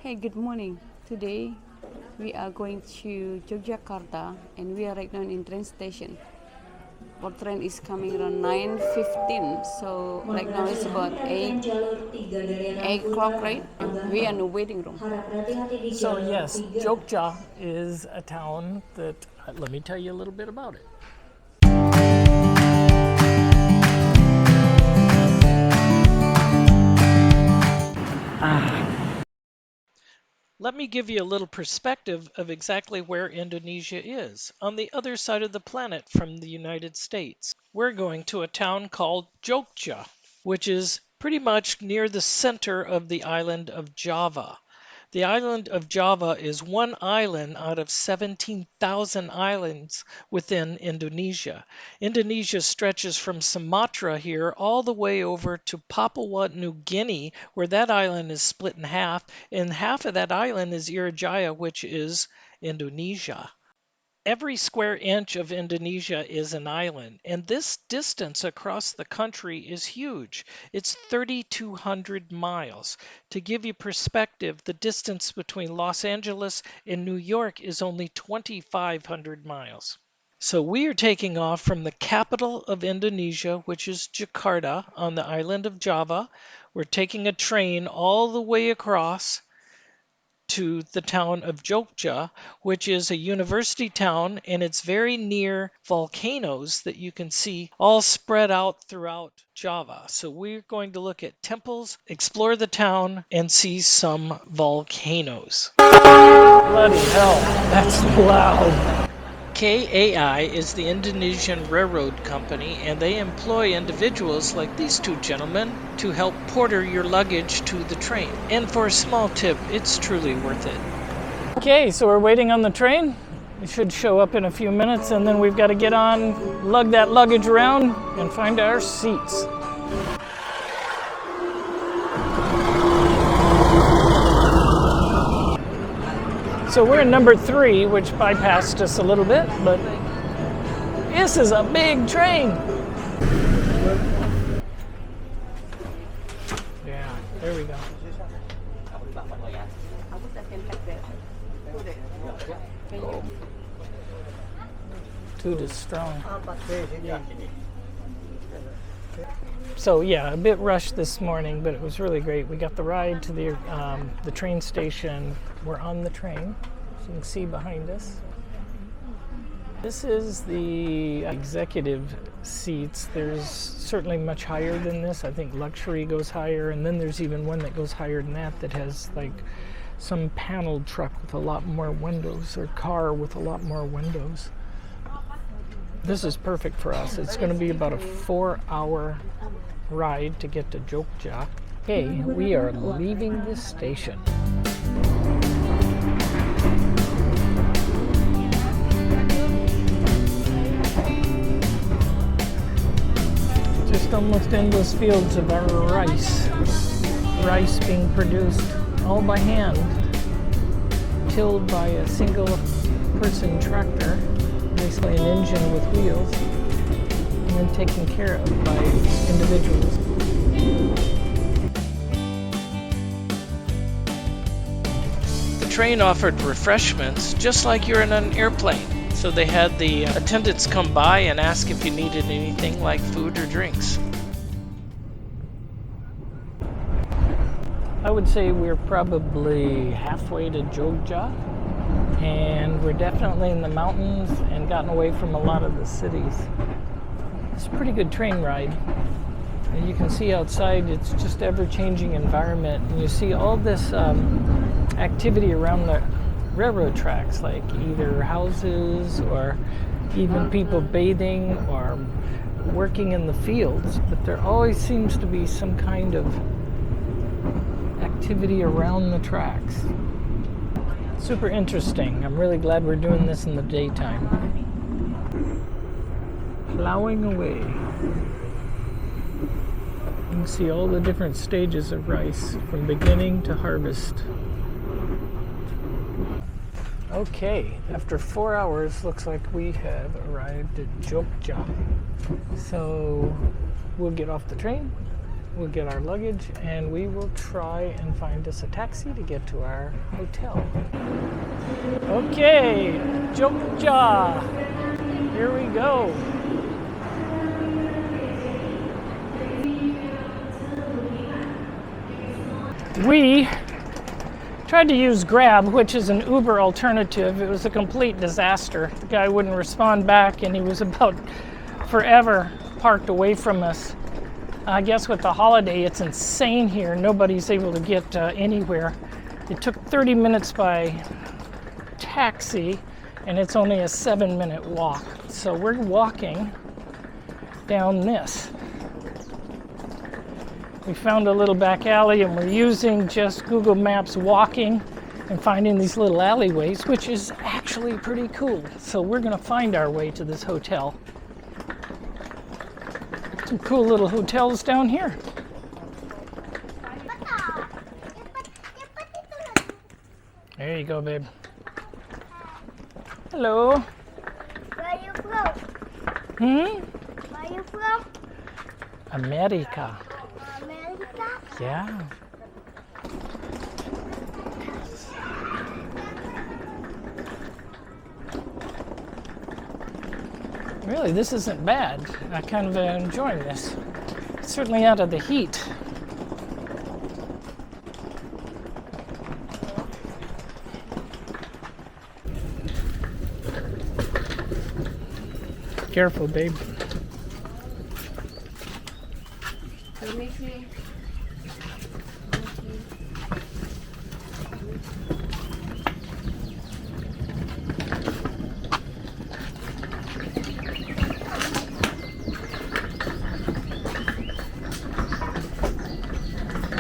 Hey, good morning. Today we are going to Yogyakarta and we are right now in train station. Our train is coming around 9:15, so right now it's about 8 o'clock, right? We are in the waiting room. So yes, Jogja is a town that, let me tell you a little bit about it. Let me give you a little perspective of exactly where Indonesia is, on the other side of the planet from the United States. We're going to a town called Jogja, which is pretty much near the center of the island of Java. The island of Java is one island out of 17,000 islands within Indonesia. Indonesia stretches from Sumatra here all the way over to Papua New Guinea, where that island is split in half, and half of that island is Irian, which is Indonesia. Every square inch of Indonesia is an island, and this distance across the country is huge. It's 3,200 miles. To give you perspective, the distance between Los Angeles and New York is only 2,500 miles. So we are taking off from the capital of Indonesia, which is Jakarta on the island of Java. We're taking a train all the way across to the town of Jogja, which is a university town, and it's very near volcanoes that you can see all spread out throughout Java. So we're going to look at temples, explore the town, and see some volcanoes. Bloody hell, that's loud. KAI is the Indonesian railroad company, and they employ individuals like these two gentlemen to help porter your luggage to the train. And for a small tip, it's truly worth it. Okay, so we're waiting on the train. It should show up in a few minutes, and then we've got to get on, lug that luggage around, and find our seats. So we're in number 3, which bypassed us a little bit, but this is a big train. Yeah, there we go. Toot is strong. So yeah, a bit rushed this morning, but it was really great. We got the ride to the train station. We're on the train, as you can see behind us. This is the executive seats. There's certainly much higher than this. I think luxury goes higher, and then there's even one that goes higher than that has like some paneled truck with a lot more windows, or car with a lot more windows. This is perfect for us. It's going to be about a 4-hour ride to get to Jogja. Okay, we are leaving the station. Just almost endless fields of our rice. Rice being produced all by hand, tilled by a single person tractor, basically an engine with wheels, and then taken care of by individuals. The train offered refreshments just like you're in an airplane. So they had the attendants come by and ask if you needed anything like food or drinks. I would say we're probably halfway to Jogja, and we're definitely in the mountains and gotten away from a lot of the cities. It's a pretty good train ride. And you can see outside, it's just ever-changing environment, and you see all this activity around the railroad tracks, like either houses or even people bathing or working in the fields, but there always seems to be some kind of activity around the tracks. Super interesting. I'm really glad we're doing this in the daytime. Plowing away. You can see all the different stages of rice from beginning to harvest. Okay, after 4 hours, looks like we have arrived at Jogja. So we'll get off the train we'll get our luggage and we will try and find us a taxi to get to our hotel. Okay, Jogja. Here we go. We tried to use Grab, which is an Uber alternative. It was a complete disaster. The guy wouldn't respond back, and he was about forever parked away from us. I guess with the holiday, it's insane here. Nobody's able to get anywhere. It took 30 minutes by taxi, and it's only a 7-minute walk. So we're walking down this. We found a little back alley, and we're using just Google Maps walking and finding these little alleyways, which is actually pretty cool. So we're gonna find our way to this hotel. Some cool little hotels down here. There you go, babe. Hello. Where are you from? Where are you from? America. America? Yeah. Really, this isn't bad. I kind of enjoying this. It's certainly out of the heat. Careful, babe.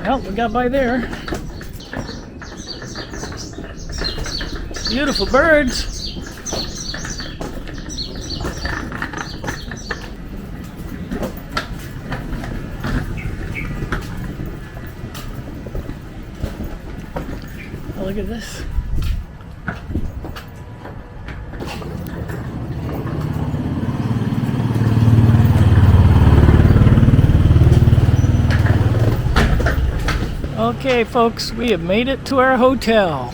Well, we got by there. Beautiful birds. Oh, look at this. Okay, folks, we have made it to our hotel.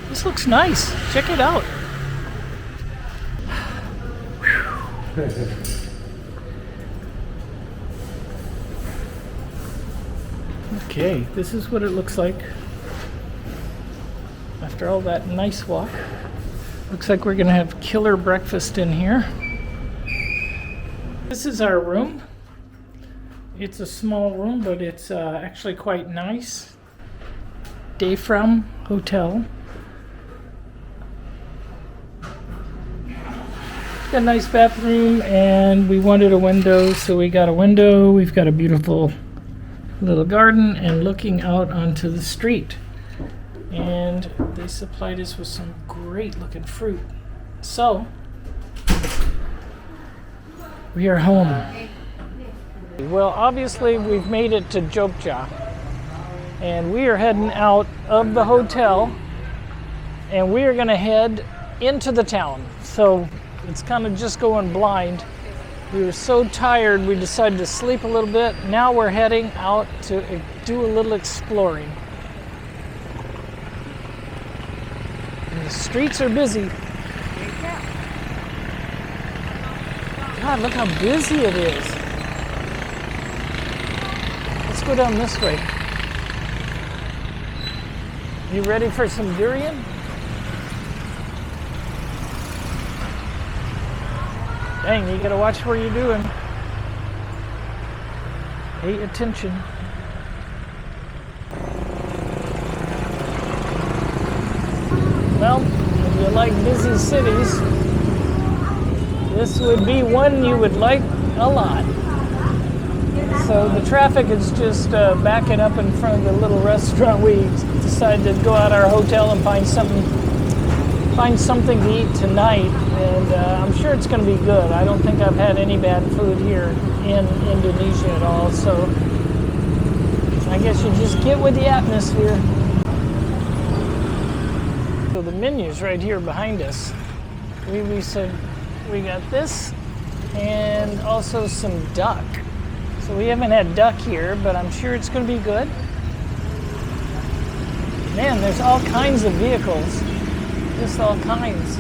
This looks nice. Check it out. Okay, this is what it looks like after all that nice walk. Looks like we're gonna have killer breakfast in here. This is our room. It's a small room, but it's actually quite nice. Dayfram Hotel. Got a nice bathroom, and we wanted a window, so we got a window. We've got a beautiful little garden and looking out onto the street. And they supplied us with some great looking fruit. So, we are home. Well, obviously we've made it to Jogja, and we are heading out of the hotel, and we are going to head into the town. So it's kind of just going blind. We were so tired we decided to sleep a little bit. Now we're heading out to do a little exploring. And the streets are busy. God, look how busy it is. Let's go down this way. You ready for some durian? Dang, you gotta watch where you're doing. Pay attention. Well, if you like busy cities, this would be one you would like a lot. So the traffic is just backing up in front of the little restaurant. We decided to go out our hotel and find something to eat tonight, and I'm sure it's going to be good. I don't think I've had any bad food here in Indonesia at all, so I guess you just get with the atmosphere. So the menu's right here behind us. We said we got this and also some duck. So we haven't had duck here, but I'm sure it's going to be good. Man, there's all kinds of vehicles. Just all kinds.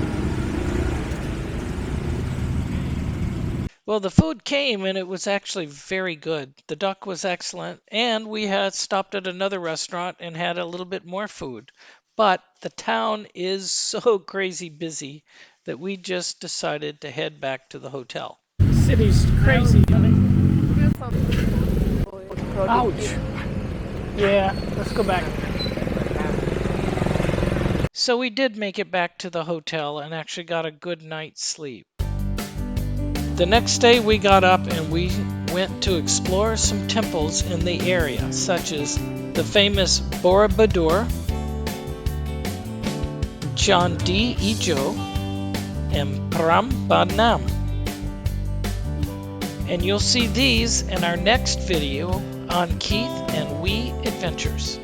Well, the food came and it was actually very good. The duck was excellent, and we had stopped at another restaurant and had a little bit more food. But the town is so crazy busy that we just decided to head back to the hotel. City's crazy. Ouch. Yeah, let's go back. So we did make it back to the hotel and actually got a good night's sleep. The next day we got up and we went to explore some temples in the area, such as the famous Borobudur, Candi Ijo, and Prambanan. And you'll see these in our next video on Keith and We Adventures.